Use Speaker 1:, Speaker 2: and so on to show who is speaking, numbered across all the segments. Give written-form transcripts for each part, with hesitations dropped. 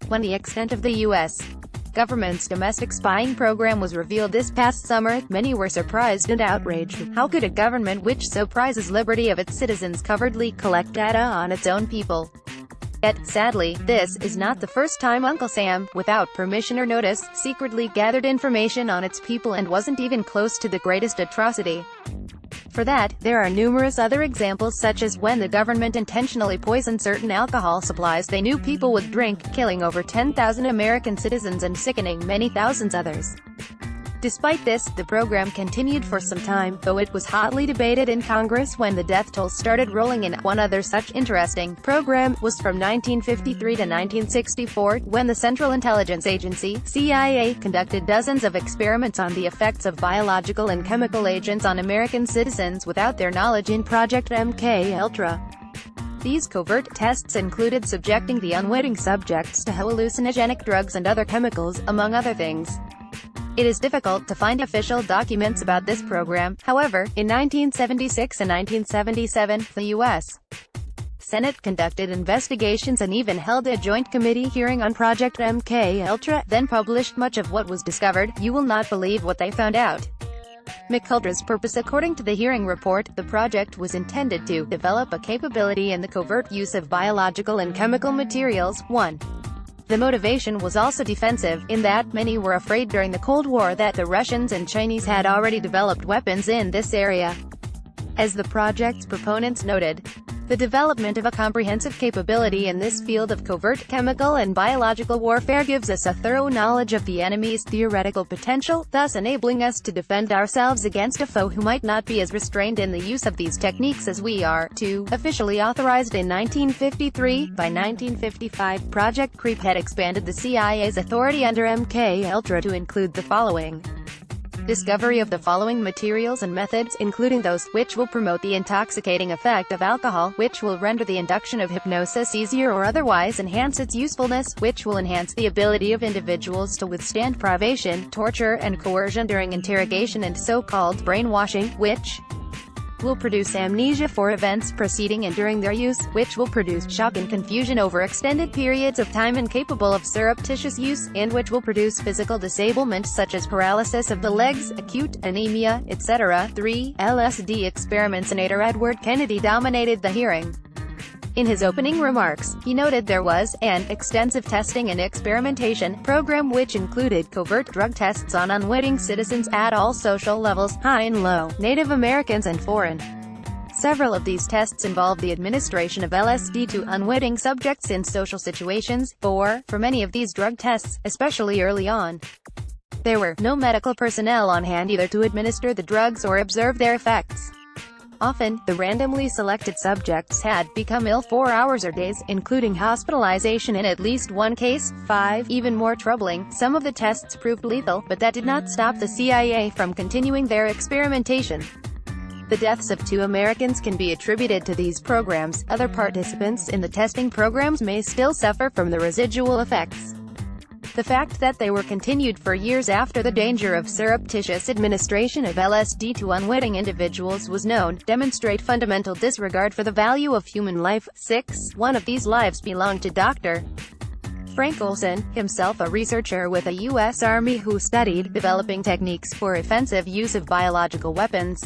Speaker 1: When the extent of the U.S. government's domestic spying program was revealed this past summer, many were surprised and outraged. How could a government which so prizes liberty of its citizens covertly collect data on its own people? Yet, sadly, this is not the first time Uncle Sam, without permission or notice, secretly gathered information on its people and wasn't even close to the greatest atrocity. For that, there are numerous other examples, such as when the government intentionally poisoned certain alcohol supplies they knew people would drink, killing over 10,000 American citizens and sickening many thousands others. Despite this, the program continued for some time, though it was hotly debated in Congress when the death toll started rolling in. One other such interesting program was from 1953 to 1964, when the Central Intelligence Agency, CIA, conducted dozens of experiments on the effects of biological and chemical agents on American citizens without their knowledge in Project Mkultra. These covert tests included subjecting the unwitting subjects to hallucinogenic drugs and other chemicals, among other things. It is difficult to find official documents about this program. However, in 1976 and 1977, the U.S. Senate conducted investigations and even held a joint committee hearing on Project Mkultra, then published much of what was discovered. You will not believe what they found out. Mkultra's purpose. According to the hearing report, the project was intended to develop a capability in the covert use of biological and chemical materials. 1. The motivation was also defensive, in that many were afraid during the Cold War that the Russians and Chinese had already developed weapons in this area. As the project's proponents noted, the development of a comprehensive capability in this field of covert chemical and biological warfare gives us a thorough knowledge of the enemy's theoretical potential, thus enabling us to defend ourselves against a foe who might not be as restrained in the use of these techniques as we are. 2. Officially authorized in 1953, by 1955, Project Creep had expanded the CIA's authority under Mkultra to include the following: discovery of the following materials and methods, including those which will promote the intoxicating effect of alcohol, which will render the induction of hypnosis easier or otherwise enhance its usefulness, which will enhance the ability of individuals to withstand privation, torture, and coercion during interrogation, and so-called brainwashing, which will produce amnesia for events preceding and during their use, which will produce shock and confusion over extended periods of time and capable of surreptitious use, and which will produce physical disablement such as paralysis of the legs, acute anemia, etc. 3. LSD experiments. Senator Edward Kennedy dominated the hearing. In his opening remarks, he noted there was an extensive testing and experimentation program which included covert drug tests on unwitting citizens at all social levels, high and low, Native Americans and foreign. Several of these tests involved the administration of LSD to unwitting subjects in social situations. 4. For many of these drug tests, especially early on, there were no medical personnel on hand either to administer the drugs or observe their effects. Often, the randomly selected subjects had become ill for hours or days, including hospitalization in at least one case. 5. Even more troubling, some of the tests proved lethal, but that did not stop the CIA from continuing their experimentation. The deaths of 2 Americans can be attributed to these programs. Other participants in the testing programs may still suffer from the residual effects. The fact that they were continued for years after the danger of surreptitious administration of LSD to unwitting individuals was known, demonstrate fundamental disregard for the value of human life. 6. One of these lives belonged to Dr. Frank Olson, himself a researcher with the U.S. Army who studied developing techniques for offensive use of biological weapons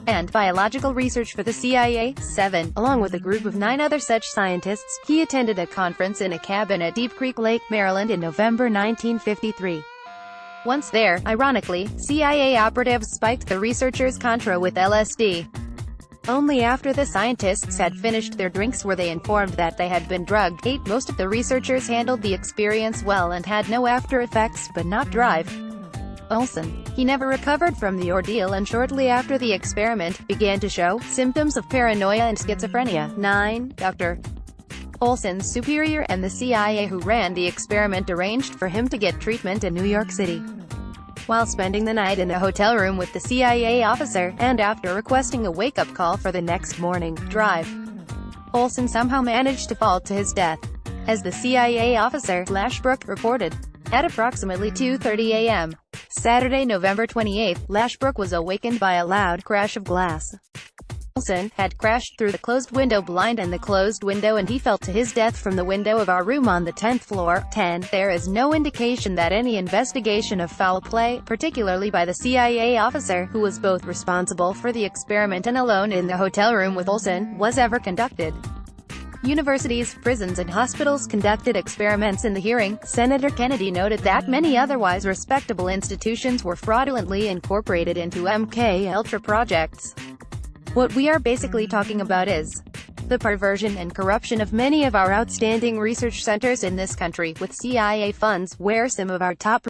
Speaker 1: and biological research for the CIA. 7. Along with a group of 9 other such scientists, he attended a conference in a cabin at Deep Creek Lake, Maryland in November 1953. Once there, ironically, CIA operatives spiked the researchers' Contra with LSD. Only after the scientists had finished their drinks were they informed that they had been drugged. 8. Most of the researchers handled the experience well and had no after effects, but not drive. Olson. He never recovered from the ordeal and shortly after the experiment, began to show symptoms of paranoia and schizophrenia. 9. Dr. Olson's superior and the CIA who ran the experiment arranged for him to get treatment in New York City. While spending the night in a hotel room with the CIA officer, and after requesting a wake-up call for the next morning drive, Olson somehow managed to fall to his death. As the CIA officer, Lashbrook, reported, at approximately 2:30 a.m. Saturday, November 28, Lashbrook was awakened by a loud crash of glass. Olsen had crashed through the closed window blind and the closed window, and he fell to his death from the window of our room on the 10th floor. 10. There is no indication that any investigation of foul play, particularly by the CIA officer, who was both responsible for the experiment and alone in the hotel room with Olsen, was ever conducted. Universities, prisons and hospitals conducted experiments in the hearing. Senator Kennedy noted that many otherwise respectable institutions were fraudulently incorporated into Mkultra projects. What we are basically talking about is the perversion and corruption of many of our outstanding research centers in this country, with CIA funds, where some of our top